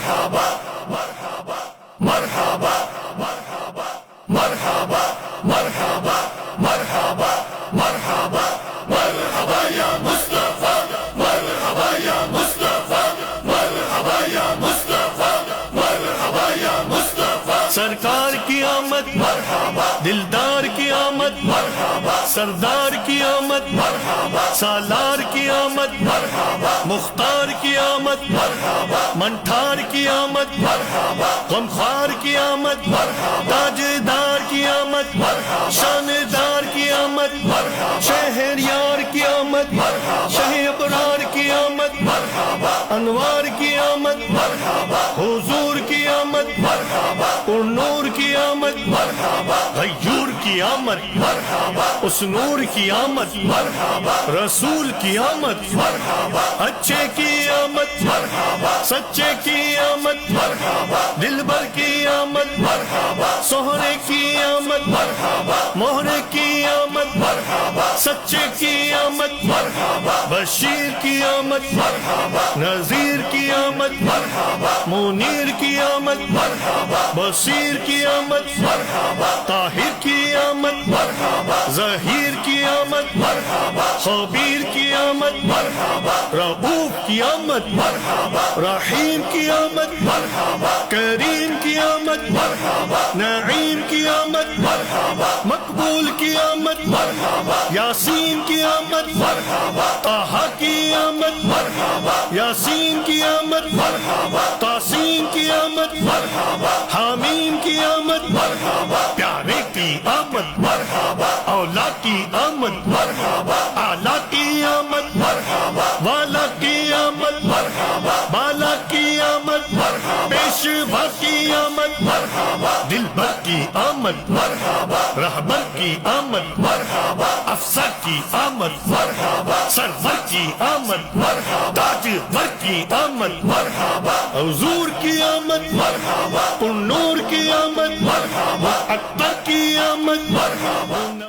مرحبا مرحبا مرحبا مرحبا مرحبا مرحبا مرحبا مرحبا مرحبا یا مصطفیٰ مرحبا یا مصطفیٰ مرحبا یا مصطفیٰ مرحبا یا مصطفیٰ سرکار کی آمد مرحبا دلدار کی آمد مرحبا سردار کی آمد مرحبا سالار کی آمد مرحبا مختار کی آمد مرحبا منٹھار کی آمد مرحبا غمخوار کی آمد تاجدار کی آمد شاندار کی آمد شہریار کی آمد شہ ابرار کی آمد انوار کی آمد حضور کی آمد اور نور کی آمد غیور کی آمد اس نور کی آمد رسول کی آمد اچھے کی آمد سچے کی آمد دلبر کی آمد سہرے کی آمد مہرے کی آمد سچے کی آمد بشیر کی آمد نذیر کی آمد منیر کی آمد بصیر کی آمد طاہر کی آمد ظہیر کی آمد خبیر کی آمد رؤوف کی آمد رحیم کی آمد کریم کی آمد نعیم کی آمد مقبول کی آمد یاسین کی آمد طہ کی آمد یاسین کی آمد تاسین کی آمد حامیم کی آمد پیارے کی آمد اولا کی آمد اعلیٰ کی آمد والا کی آمد بالا کی آمد پیشوا کی آمد دلبر کی آمد رہبر کی آمد افسر کی آمد سرور کی آمد تاجور کی آمد حضور کی آمد پر نور کی آمد اکبر کی آمد